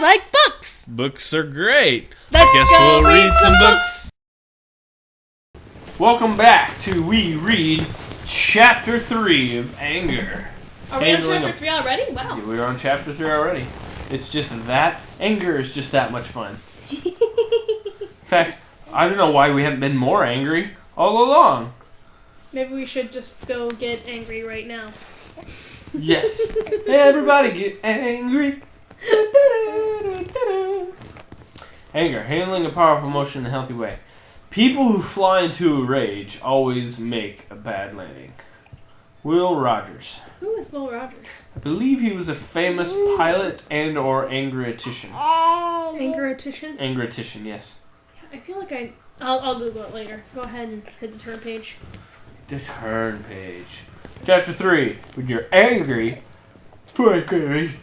like books. Books are great. Guess we'll read some books. Welcome back to We Read Chapter 3 of Anger. Are we on Chapter 3 already? Wow. Yeah, we're on Chapter 3 already. It's just that. Anger is just that much fun. In fact, I don't know why we haven't been more angry all along. Maybe we should just go get angry right now. Yes. Everybody get angry. Anger, handling a powerful emotion in a healthy way. People who fly into a rage always make a bad landing. Will Rogers. Who is Will Rogers? I believe he was a famous pilot and or angritician. Angritician? Angritician, yes. I feel like I'll Google it later. Go ahead and hit the turn page. The turn page. Chapter 3. When you're angry for a good reason.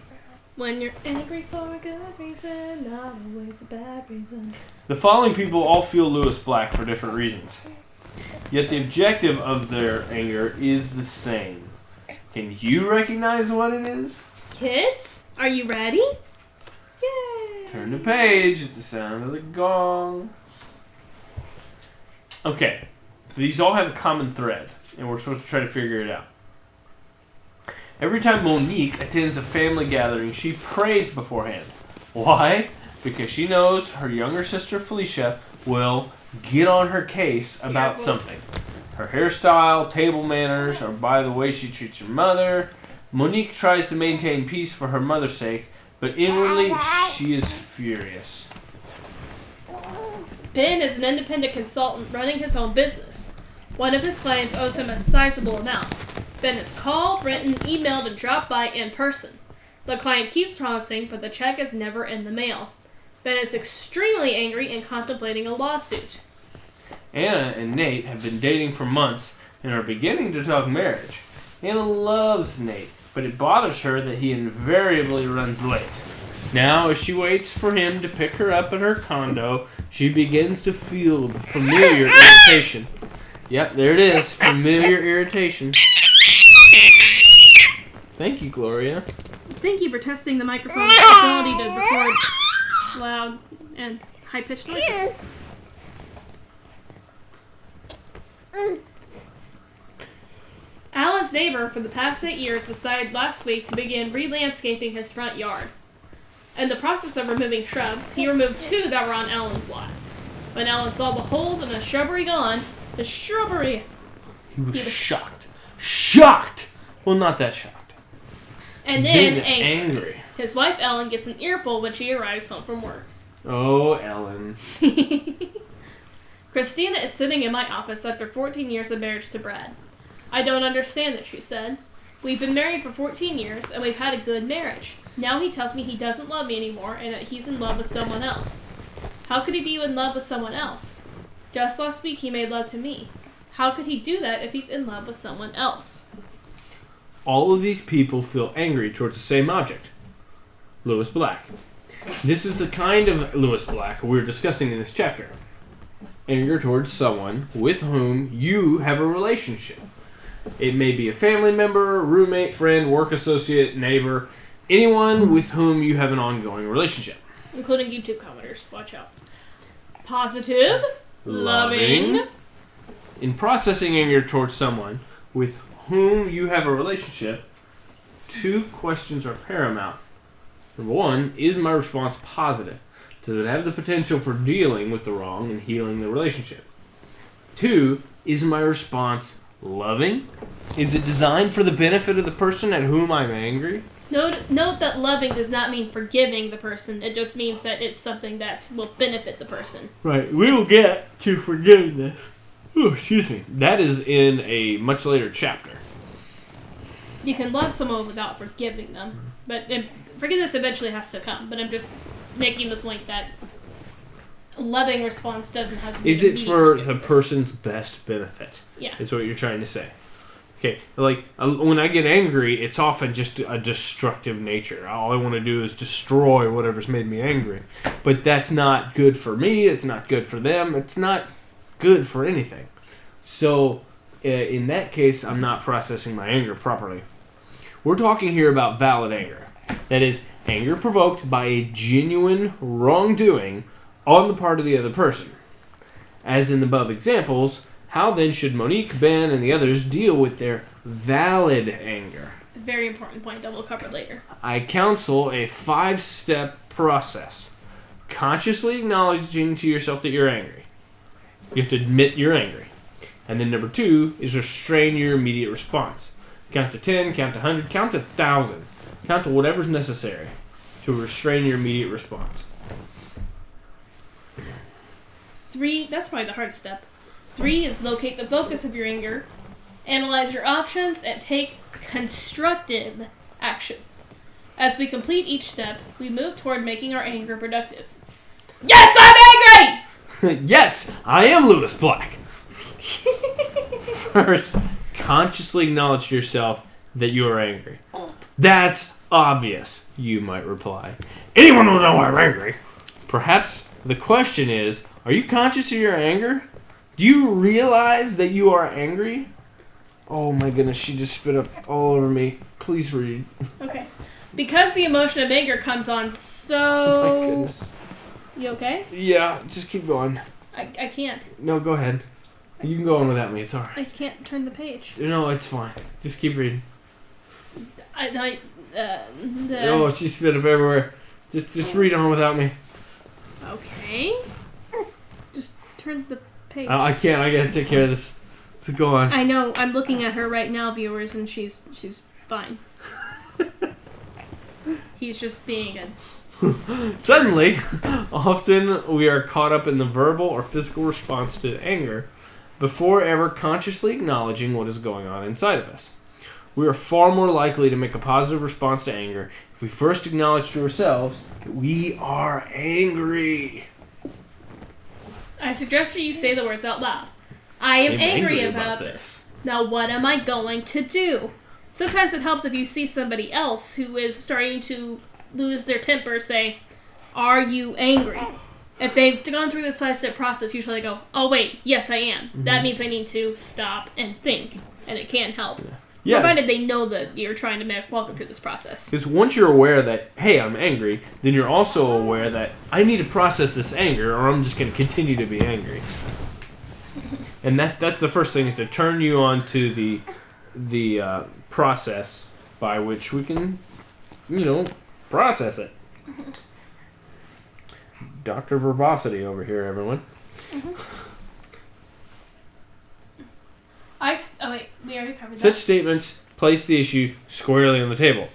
When you're angry for a good reason, not always a bad reason. The following people all feel Lewis Black for different reasons. Yet the objective of their anger is the same. Can you recognize what it is? Kids, are you ready? Yay! Turn the page at the sound of the gong. Okay, these all have a common thread, and we're supposed to try to figure it out. Every time Monique attends a family gathering, she prays beforehand. Why? Because she knows her younger sister Felicia will get on her case about something. Her hairstyle, table manners, or by the way she treats her mother. Monique tries to maintain peace for her mother's sake, but inwardly she is furious. Ben is an independent consultant running his own business. One of his clients owes him a sizable amount. Ben is called, written, emailed, and dropped by in person. The client keeps promising, but the check is never in the mail. Ben is extremely angry and contemplating a lawsuit. Anna and Nate have been dating for months and are beginning to talk marriage. Anna loves Nate, but it bothers her that he invariably runs late. Now, as she waits for him to pick her up at her condo, she begins to feel the familiar irritation. Yep, there it is. Familiar irritation. Thank you, Gloria. Thank you for testing the microphone's ability to record loud and high-pitched noises. Alan's neighbor for the past 8 years decided last week to begin re-landscaping his front yard. In the process of removing shrubs, he removed 2 that were on Alan's lot. When Alan saw the holes in the shrubbery gone, He was shocked. Shocked! Well, not that shocked. And then angry. His wife Ellen gets an earful when she arrives home from work. Oh, Ellen. Christina is sitting in my office after 14 years of marriage to Brad. I don't understand it, she said. We've been married for 14 years, and we've had a good marriage. Now he tells me he doesn't love me anymore, and that he's in love with someone else. How could he be in love with someone else? Just last week he made love to me. How could he do that if he's in love with someone else? All of these people feel angry towards the same object. Lewis Black. This is the kind of Lewis Black we're discussing in this chapter. Anger towards someone with whom you have a relationship. It may be a family member, roommate, friend, work associate, neighbor, anyone with whom you have an ongoing relationship. Including YouTube commenters. Watch out. Positive. Loving. In processing anger towards someone with whom you have a relationship, 2 questions are paramount. Number 1, is my response positive? Does it have the potential for dealing with the wrong and healing the relationship? 2, is my response loving? Is it designed for the benefit of the person at whom I'm angry? Note that loving does not mean forgiving the person. It just means that it's something that will benefit the person. Right. We will get to forgiveness. Ooh, excuse me. That is in a much later chapter. You can love someone without forgiving them. But forgiveness eventually has to come. But I'm just making the point that a loving response doesn't have to be Is it for the person's best benefit? Yeah. Is what you're trying to say. Okay, like, when I get angry, it's often just a destructive nature. All I want to do is destroy whatever's made me angry. But that's not good for me, it's not good for them, it's not good for anything. So, in that case, I'm not processing my anger properly. We're talking here about valid anger. That is, anger provoked by a genuine wrongdoing on the part of the other person. As in the above examples, how then should Monique, Ben, and the others deal with their valid anger? A very important point that we'll cover later. I counsel a 5-step process. Consciously acknowledging to yourself that you're angry. You have to admit you're angry. And then number 2 is restrain your immediate response. Count to 10, count to 100, count to 1,000. Count to whatever's necessary to restrain your immediate response. 3, that's probably the hardest step. 3 is locate the focus of your anger, analyze your options, and take constructive action. As we complete each step, we move toward making our anger productive. Yes, I'm angry! Yes, I am Lewis Black. First, consciously acknowledge to yourself that you are angry. That's obvious, you might reply. Anyone will know I'm angry. Perhaps the question is, are you conscious of your anger? Do you realize that you are angry? Oh my goodness, she just spit up all over me. Please read. Okay. Because the emotion of anger comes on so... Oh my goodness. You okay? Yeah, just keep going. I can't. No, go ahead. You can go on without me, it's alright. I can't turn the page. No, it's fine. Just keep reading. Oh, she spit up everywhere. Just read on without me. Okay. Just turn the page. I can't. I gotta take care of this. So go on. I know. I'm looking at her right now, viewers, and she's fine. He's just being a... Suddenly, often we are caught up in the verbal or physical response to anger before ever consciously acknowledging what is going on inside of us. We are far more likely to make a positive response to anger if we first acknowledge to ourselves that we are angry. I suggest you say the words out loud. I am angry about this. Now what am I going to do? Sometimes it helps if you see somebody else who is starting to lose their temper, say, are you angry? If they've gone through this 5-step process, usually they go, oh wait, yes I am. Mm-hmm. That means I need to stop and think, and it can help. Yeah. Provided they know that you're trying to walk them through this process. Because once you're aware that, hey, I'm angry, then you're also aware that I need to process this anger or I'm just going to continue to be angry. And that's the first thing, is to turn you on to the process by which we can, process it. Dr. Verbosity over here, everyone. We already covered that. Such statements place the issue squarely on the table.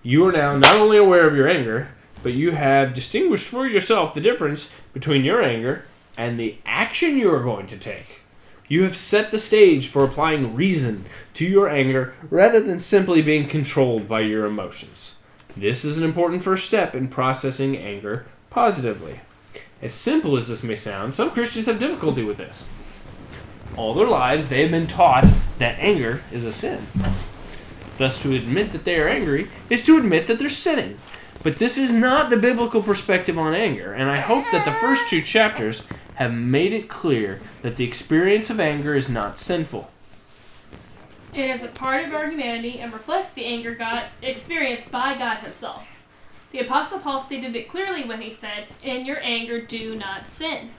You are now not only aware of your anger, but you have distinguished for yourself the difference between your anger and the action you are going to take. You have set the stage for applying reason to your anger rather than simply being controlled by your emotions. This is an important first step in processing anger positively. As simple as this may sound, some Christians have difficulty with this. All their lives, they have been taught that anger is a sin. Thus, to admit that they are angry is to admit that they're sinning. But this is not the biblical perspective on anger, and I hope that the first 2 chapters have made it clear that the experience of anger is not sinful. It is a part of our humanity and reflects the anger God experienced by God himself. The Apostle Paul stated it clearly when he said, in your anger do not sin.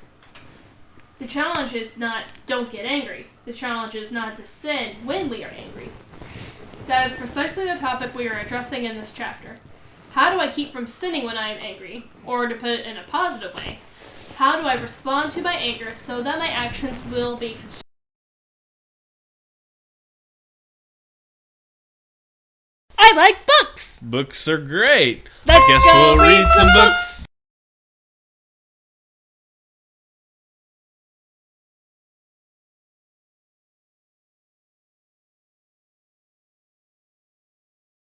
The challenge is not don't get angry. The challenge is not to sin when we are angry. That is precisely the topic we are addressing in this chapter. How do I keep from sinning when I am angry? Or to put it in a positive way, how do I respond to my anger so that my actions will be constructive? I like books! Books are great. Let's go read some books!